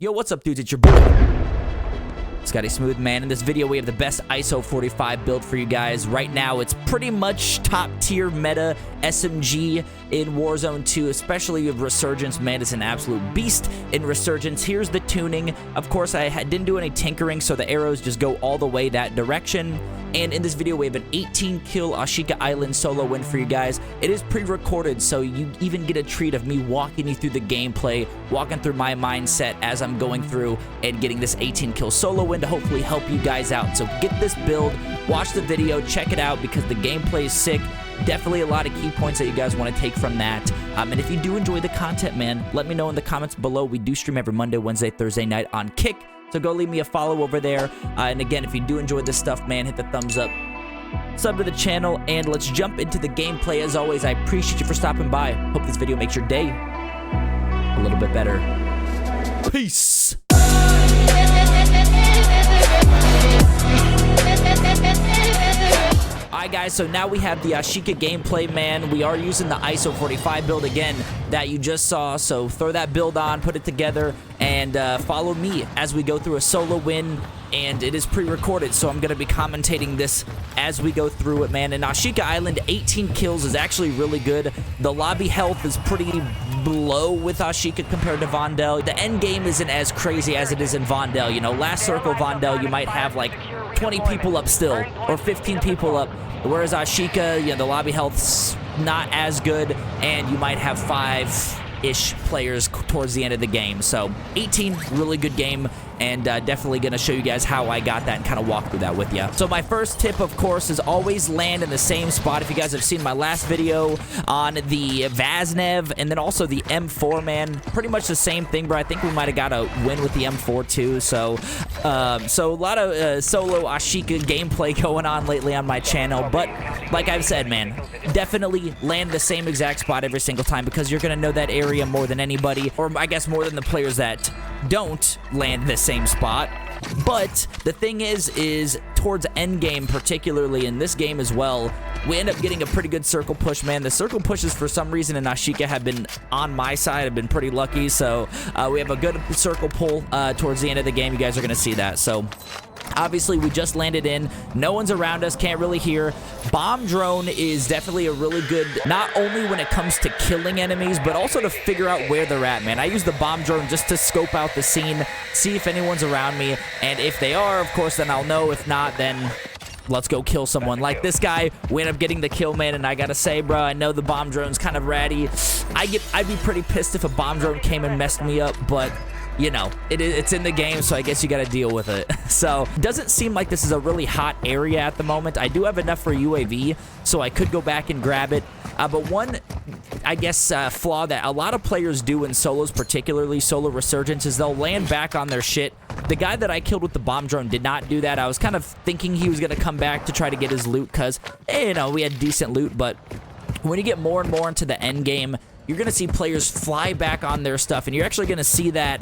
Yo, what's up, dudes? It's your boy, Scotty Smooth, man. In this video, we have the best ISO 45 build for you guys. Right now, it's pretty much top-tier meta SMG in Warzone 2, especially with Resurgence. Man, it's an absolute beast in Resurgence. Here's the tuning. Of course, I didn't do any tinkering, so the arrows just go all the way that direction. And in this video, we have an 18-kill Ashika Island solo win for you guys. It is pre-recorded, so you even get a treat of me walking you through the gameplay, walking through my mindset as I'm going through and getting this 18-kill solo win to hopefully help you guys out. So get this build, watch the video, check it out because the gameplay is sick. Definitely a lot of key points that you guys want to take from that. And if you do enjoy the content, man, let me know in the comments below. We do stream every Monday, Wednesday, Thursday night on Kick. So go leave me a follow over there. And again, if you do enjoy this stuff, man, hit the thumbs up, sub to the channel, and let's jump into the gameplay. As always, I appreciate you for stopping by. Hope this video makes your day a little bit better. Peace. Alright guys, so now we have the Ashika gameplay, man. We are using the ISO 45 build again that you just saw, so throw that build on, put it together, and follow me as we go through a solo win. And it is pre-recorded, so I'm going to be commentating this as we go through it, man. And Ashika Island, 18 kills is actually really good. The lobby health is pretty low with Ashika compared to Vondel. The end game isn't as crazy as it is in Vondel. You know, last circle Vondel, you might have like 20 people up still, or 15 people up. Whereas Ashika, you know, the lobby health's not as good, and you might have 5-ish players towards the end of the game. So 18, really good game, and definitely going to show you guys how I got that and kind of walk through that with you. So my first tip, of course, is always land in the same spot. If you guys have seen my last video on the Vaznev and then also the M4, man, pretty much the same thing, bro. I think we might have got a win with the M4 too. So a lot of solo Ashika gameplay going on lately on my channel. But like I've said, man, definitely land the same exact spot every single time because you're going to know that area more than anybody, or I guess more than the players that don't land the same spot. But the thing is towards end game, particularly in this game as well, we end up getting a pretty good circle push, man. The circle pushes for some reason in Ashika have been on my side. I've been pretty lucky, so we have a good circle pull towards the end of the game. You guys are gonna see that. So obviously, we just landed in. No one's around us. Can't really hear. Bomb drone is definitely a really good, not only when it comes to killing enemies, but also to figure out where they're at, man. I use the bomb drone just to scope out the scene, see if anyone's around me, and if they are, of course, then I'll know. If not, then let's go kill someone. Like this guy, we end up getting the kill, man, and I gotta say, bro, I know the bomb drone's kind of ratty. I'd be pretty pissed if a bomb drone came and messed me up, but you know, it's in the game, so I guess you got to deal with it. So, doesn't seem like this is a really hot area at the moment. I do have enough for UAV, so I could go back and grab it. But one, I guess, flaw that a lot of players do in solos, particularly solo Resurgence, is they'll land back on their shit. The guy that I killed with the bomb drone did not do that. I was kind of thinking he was going to come back to try to get his loot because, you know, we had decent loot, but when you get more and more into the end game, you're going to see players fly back on their stuff, and you're actually going to see that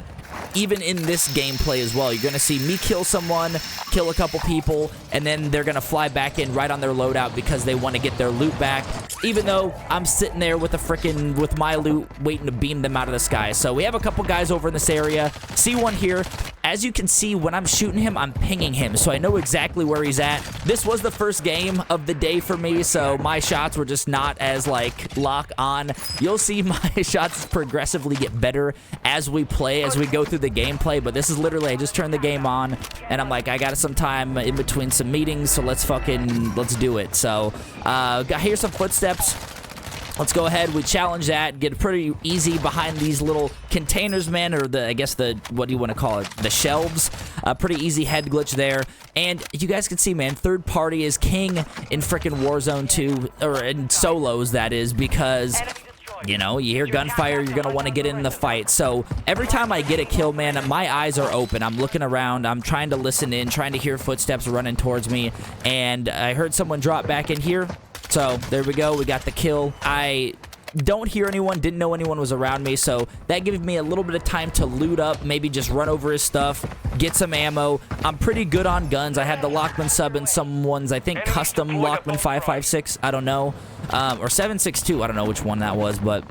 even in this gameplay as well. You're going to see me kill someone, kill a couple people, and then they're going to fly back in right on their loadout because they want to get their loot back, even though I'm sitting there with with my loot waiting to beam them out of the sky. So we have a couple guys over in this area. See one here. As you can see, when I'm shooting him, I'm pinging him, so I know exactly where he's at. This was the first game of the day for me, so my shots were just not as, like, lock on. You'll see my shots progressively get better as we play, as we go through the gameplay, but this is literally, I just turned the game on, and I'm like, I got some time in between some meetings, so let's do it. So, here's some footsteps. Let's go ahead, we challenge that, get pretty easy behind these little containers, man, or I guess what do you want to call it, the shelves. Pretty easy head glitch there. And you guys can see, man, third party is king in frickin' Warzone 2, or in solos, that is, because you know, you hear gunfire, you're gonna want to get in the fight. So every time I get a kill, man, my eyes are open. I'm looking around, I'm trying to listen in, trying to hear footsteps running towards me, and I heard someone drop back in here. So there we go, we got the kill. I don't hear anyone, didn't know anyone was around me, so that gives me a little bit of time to loot up, maybe just run over his stuff, get some ammo. I'm pretty good on guns. I had the Lockman sub and someone's, I think, custom Lockman 556, I don't know, or 762, I don't know which one that was, but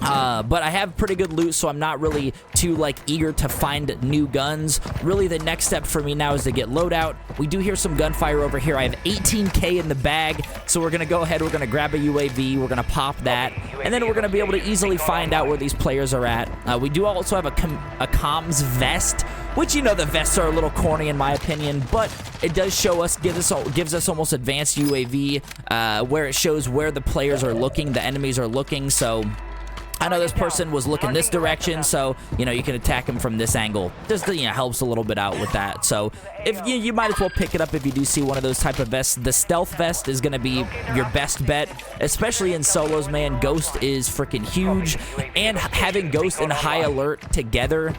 But I have pretty good loot, so I'm not really too like eager to find new guns. Really, the next step for me now is to get loadout. We do hear some gunfire over here. I have 18K in the bag, so we're gonna go ahead. We're gonna grab a UAV. We're gonna pop that, and then we're gonna be able to easily find out where these players are at. We do also have a comms vest, which, you know, the vests are a little corny in my opinion, but it does show us, gives us almost advanced UAV, where it shows where the players are looking, the enemies are looking. So I know this person was looking this direction, so, you know, you can attack him from this angle. Just, you know, helps a little bit out with that. So if you might as well pick it up if you do see one of those type of vests. The stealth vest is going to be your best bet, especially in solos, man. Ghost is freaking huge, and having Ghost and High Alert together,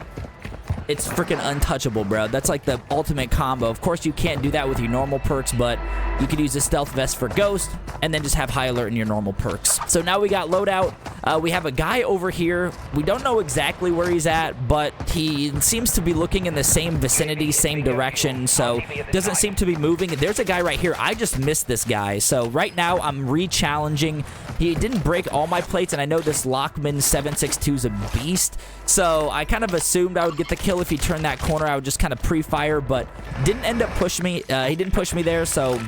it's freaking untouchable, bro. That's like the ultimate combo. Of course, you can't do that with your normal perks, but you could use the stealth vest for Ghost and then just have High Alert in your normal perks. So now we got loadout. We have a guy over here. We don't know exactly where he's at, but he seems to be looking in the same vicinity, same direction, so doesn't seem to be moving. There's a guy right here. I just missed this guy. So right now, I'm re-challenging. He didn't break all my plates, and I know this Lockman 762 is a beast, so I kind of assumed I would get the kill if he turned that corner. I would just kind of pre-fire, but didn't end up pushing me. He didn't push me there, so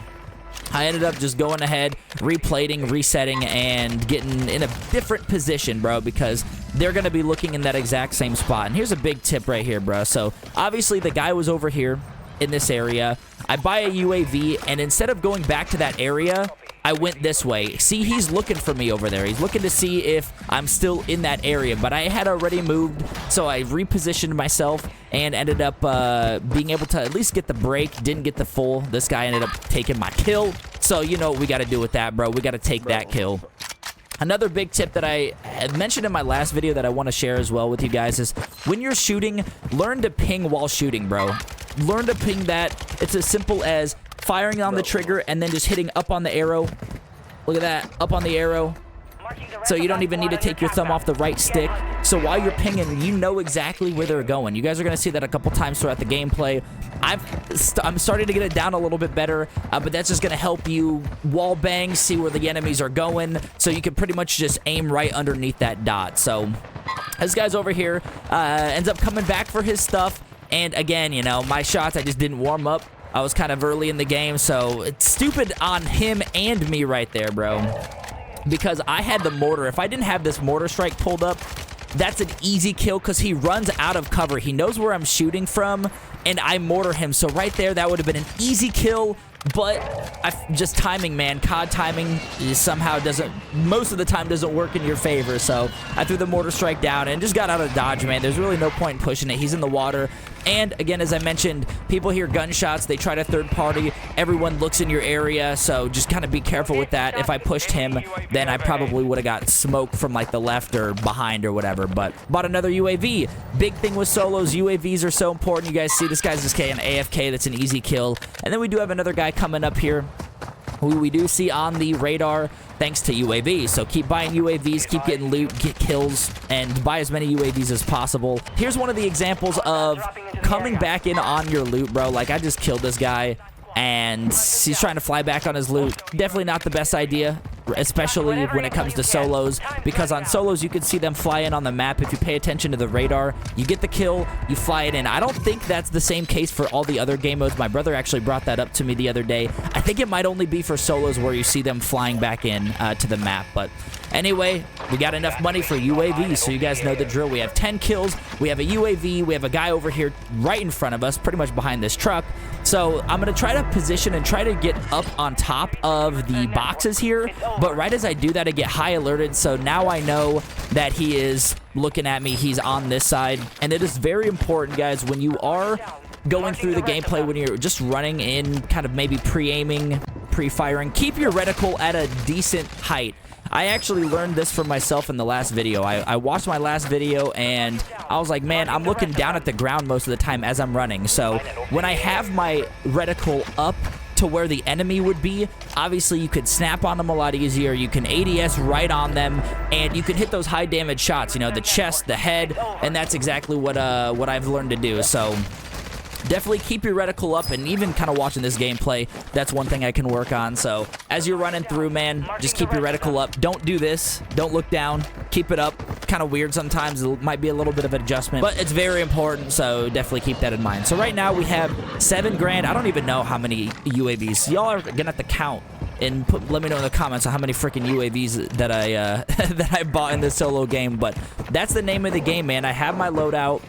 I ended up just going ahead, replating, resetting, and getting in a different position, bro, because they're going to be looking in that exact same spot. And here's a big tip right here, bro. So obviously the guy was over here in this area. I buy a UAV, and instead of going back to that area, I went this way. See, he's looking for me over there. He's looking to see if I'm still in that area, but I had already moved, so I repositioned myself and ended up being able to at least get the break. Didn't get the full. This guy ended up taking my kill, so you know what we got to do with that, bro. We got to take that kill. Another big tip that I had mentioned in my last video that I want to share as well with you guys is when you're shooting, learn to ping while shooting, bro. Learn to ping that. It's as simple as firing on the trigger and then just hitting up on the arrow. Look at that, up on the arrow. So you don't even need to take your thumb off the right stick. So while you're pinging, you know exactly where they're going. You guys are going to see that a couple times throughout the gameplay. I'm starting to get it down a little bit better, but that's just going to help you wall bang, see where the enemies are going, so you can pretty much just aim right underneath that dot. So this guy's over here ends up coming back for his stuff, and again, you know, my shots, I just didn't warm up. I was kind of early in the game, so it's stupid on him and me right there, bro, because I had the mortar. If I didn't have this mortar strike pulled up, that's an easy kill because he runs out of cover. He knows where I'm shooting from, and I mortar him. So right there, that would have been an easy kill, but just timing, man. COD timing somehow doesn't, most of the time doesn't work in your favor. So I threw the mortar strike down and just got out of dodge, man. There's really no point in pushing it. He's in the water. And again, as I mentioned, people hear gunshots. They try to third party. Everyone looks in your area, so just kind of be careful with that. If I pushed him, then I probably would have got smoked from like the left or behind or whatever. But bought another UAV. Big thing with solos, UAVs are so important. You guys see this guy's just an AFK. That's an easy kill. And then we do have another guy coming up here who we do see on the radar thanks to UAVs. So keep buying UAVs, keep getting loot, get kills, and buy as many UAVs as possible. Here's one of the examples of coming back in on your loot, bro. Like, I just killed this guy, and he's trying to fly back on his loot. Definitely not the best idea, especially when it comes to solos, because on solos you can see them fly in on the map. If you pay attention to the radar, you get the kill, you fly it in. I don't think that's the same case for all the other game modes. My brother actually brought that up to me the other day. I think it might only be for solos where you see them flying back in to the map. But anyway, we got enough money for UAVs, so you guys know the drill. We have 10 kills, we have a UAV, we have a guy over here right in front of us, pretty much behind this truck. So I'm going to try to position and try to get up on top of the boxes here, but right as I do that, I get high alerted, so now I know that he is looking at me. He's on this side, and it is very important, guys, when you are going through the gameplay, when you're just running in, kind of maybe pre-aiming, pre-firing, keep your reticle at a decent height. I actually learned this from myself in the last video. I watched my last video, and I was like, man, I'm looking down at the ground most of the time as I'm running. So when I have my reticle up to where the enemy would be, obviously you could snap on them a lot easier. You can ADS right on them, and you can hit those high damage shots, you know, the chest, the head, and that's exactly what I've learned to do. So definitely keep your reticle up, and even kind of watching this gameplay, that's one thing I can work on. So as you're running through, man, just keep your reticle up. Don't do this. Don't look down. Keep it up. Kind of weird sometimes. It might be a little bit of an adjustment, but it's very important, so definitely keep that in mind. So right now we have 7 grand. I don't even know how many UAVs. Y'all are gonna have to count and let me know in the comments on how many freaking UAVs that I that I bought in this solo game. But that's the name of the game, man. I have my loadout.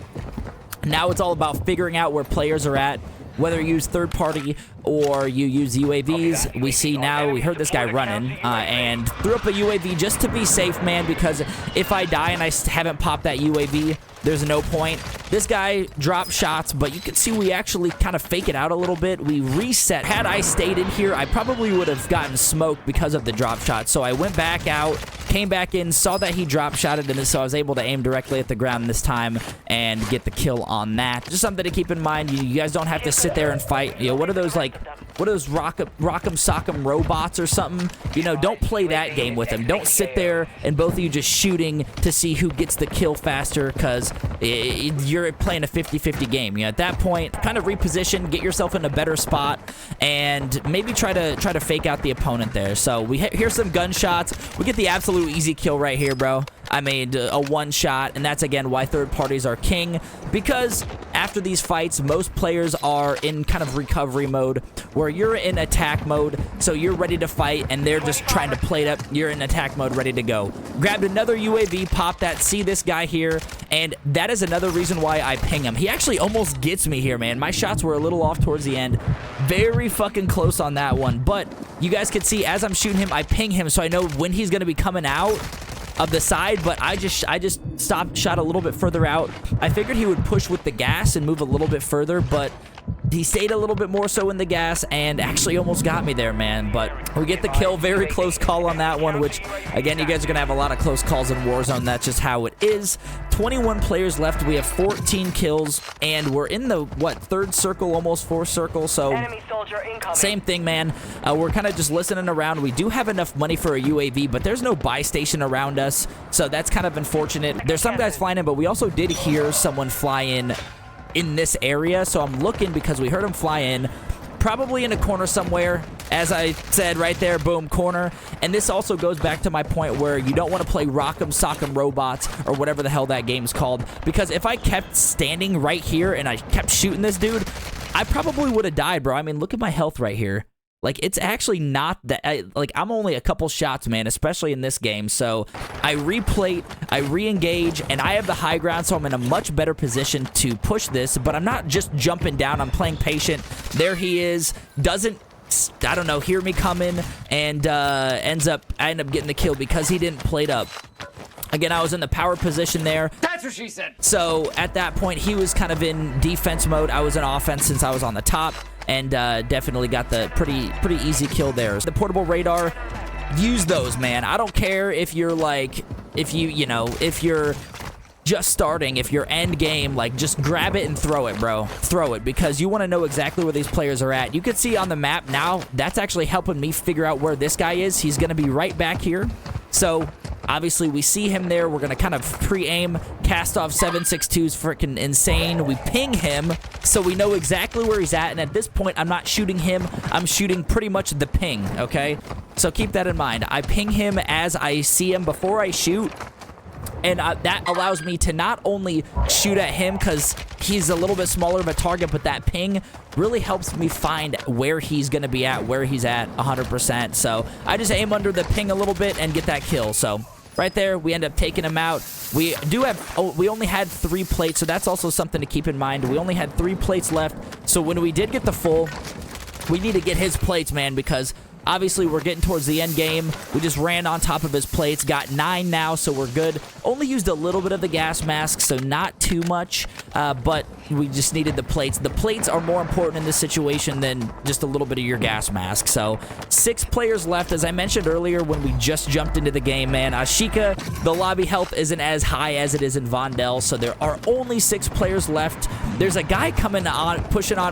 Now it's all about figuring out where players are at, whether you use third party or you use UAVs. We see now, we heard this guy running and threw up a UAV just to be safe, man, because if I die and I haven't popped that UAV, there's no point. This guy dropped shots, but you can see we actually kind of fake it out a little bit. We reset. Had I stayed in here, I probably would have gotten smoked because of the drop shot. So I went back out, came back in, saw that he drop shotted, and so I was able to aim directly at the ground this time and get the kill on that. Just something to keep in mind. You guys don't have to sit there and fight. You know, what are those like? What are those rock'em sock'em robots or something? You know, don't play that game with them. Don't sit there and both of you just shooting to see who gets the kill faster, because you're playing a 50-50 game. You know, at that point, kind of reposition, get yourself in a better spot, and maybe try to fake out the opponent there. So we hear some gunshots. We get the absolute easy kill right here, bro. I made a one shot, and that's again why third parties are king, because after these fights, most players are in kind of recovery mode, where you're in attack mode, so you're ready to fight, and they're just trying to play it up. You're in attack mode, ready to go. Grabbed another UAV, popped that, see this guy here, and that is another reason why I ping him. He actually almost gets me here, man. My shots were a little off towards the end. Very fucking close on that one, but you guys can see as I'm shooting him, I ping him, so I know when he's going to be coming out of the side, but I just shot a little bit further out. I figured he would push with the gas and move a little bit further, but he stayed a little bit more so in the gas and actually almost got me there, man. But we get the kill. Very close call on that one, which, again, you guys are going to have a lot of close calls in Warzone. That's just how it is. 21 players left. We have 14 kills, and we're in the, what, third circle, almost fourth circle, so same thing, man. We're kind of just listening around. We do have enough money for a UAV, but there's no buy station around us, so that's kind of unfortunate. There's some guys flying in, but we also did hear someone fly in this area, so I'm looking because we heard him fly in, probably in a corner somewhere. As I said right there, boom, corner. And this also goes back to my point where you don't want to play rock'em sock'em robots or whatever the hell that game's called, because if I kept standing right here and I kept shooting this dude, I probably would have died, bro. I mean, look at my health right here. Like, it's actually not that, like, I'm only a couple shots, man, especially in this game. So I replate, I re-engage, and I have the high ground, so I'm in a much better position to push this. But I'm not just jumping down. I'm playing patient. There he is. Doesn't, I don't know, hear me coming, and I end up getting the kill because he didn't plate up. Again, I was in the power position there. That's what she said. So at that point, he was kind of in defense mode. I was in offense since I was on the top, and definitely got the pretty easy kill there. The portable radar, use those, man. I don't care if you're like, if you're just starting, if you're end game, like, just grab it and throw it, bro. Throw it, because you want to know exactly where these players are at. You can see on the map now, that's actually helping me figure out where this guy is. He's going to be right back here. So obviously, we see him there. We're going to kind of pre-aim. Cast off 7.62 is freaking insane. We ping him, so we know exactly where he's at. And at this point, I'm not shooting him. I'm shooting pretty much the ping, okay? So keep that in mind. I ping him as I see him before I shoot. And that allows me to not only shoot at him because he's a little bit smaller of a target, but that ping really helps me find where he's going to be at, where he's at 100%. So I just aim under the ping a little bit and get that kill. So right there, we end up taking him out. We do have, we only had 3 plates, so that's also something to keep in mind. We only had 3 plates left. So when we did get the full, we need to get his plates, man, because obviously, we're getting towards the end game. We just ran on top of his plates. Got 9 now, so we're good. Only used a little bit of the gas mask, so not too much. But we just needed the plates. The plates are more important in this situation than just a little bit of your gas mask. So 6 players left. As I mentioned earlier when we just jumped into the game, man, Ashika, the lobby health isn't as high as it is in Vondel, so there are only 6 players left. There's a guy pushing on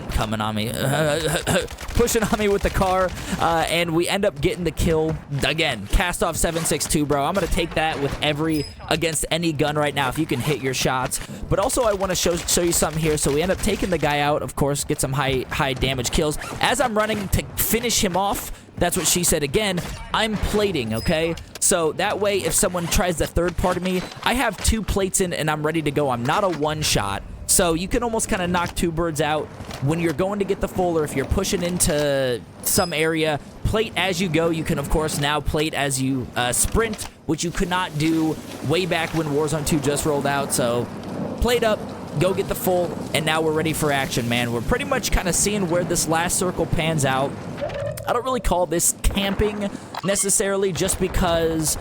me with the car, and and we end up getting the kill. Again, cast off 7.62, bro. I'm going to take that with against any gun right now if you can hit your shots. But also, I want to show you something here. So we end up taking the guy out, of course, get some high damage kills. As I'm running to finish him off, that's what she said again, I'm plating, okay? So that way, if someone tries the third part of me, I have 2 plates in and I'm ready to go. I'm not a one-shot. So you can almost kind of knock 2 birds out when you're going to get the full, or if you're pushing into some area. Plate as you go. You can, of course, now plate as you sprint, which you could not do way back when Warzone 2 just rolled out. So plate up, go get the full, and now we're ready for action, man. We're pretty much kind of seeing where this last circle pans out. I don't really call this camping necessarily, just because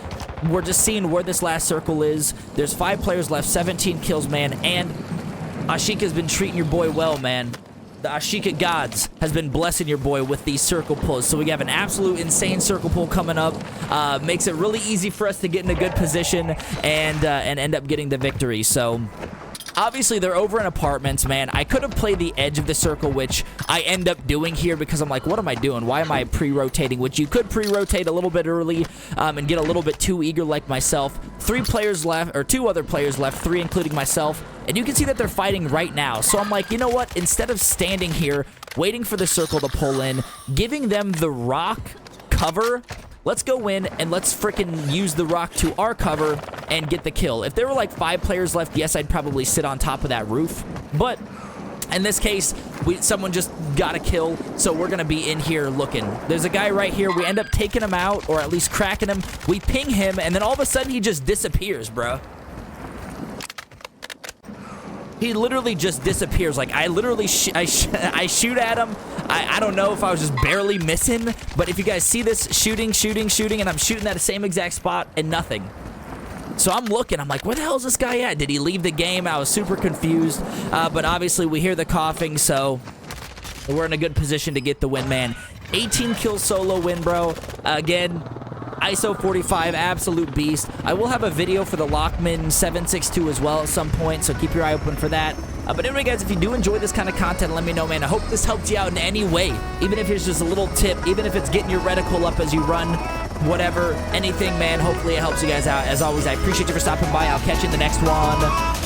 we're just seeing where this last circle is. There's 5 players left, 17 kills, man, and Ashika's been treating your boy well, man. The Ashika gods has been blessing your boy with these circle pulls. So we have an absolute insane circle pull coming up. Makes it really easy for us to get in a good position and end up getting the victory. So obviously, they're over in apartments, man. I could have played the edge of the circle, which I end up doing here because I'm like, what am I doing? Why am I pre-rotating? Which you could pre-rotate a little bit early and get a little bit too eager like myself. 3 players left, or 2 other players left, 3 including myself. And you can see that they're fighting right now. So I'm like, you know what? Instead of standing here, waiting for the circle to pull in, giving them the rock cover, let's go in and let's freaking use the rock to our cover and get the kill. If there were like 5 players left, yes, I'd probably sit on top of that roof. But in this case, someone just got a kill, so we're going to be in here looking. There's a guy right here. We end up taking him out, or at least cracking him. We ping him, and then all of a sudden, he just disappears, bro. He literally just disappears. Like, I literally I shoot at him. I don't know if I was just barely missing, but if you guys see this, shooting, and I'm shooting at the same exact spot and nothing. So I'm looking. I'm like, where the hell is this guy at? Did he leave the game? I was super confused. But obviously, we hear the coughing, so we're in a good position to get the win, man. 18 kill solo win, bro. Again, ISO 45, absolute beast. I will have a video for the Lockman 7.62 as well at some point, so keep your eye open for that. But anyway, guys, if you do enjoy this kind of content, let me know, man. I hope this helped you out in any way, even if it's just a little tip, even if it's getting your reticle up as you run, whatever, anything, man. Hopefully it helps you guys out. As always, I appreciate you for stopping by. I'll catch you in the next one.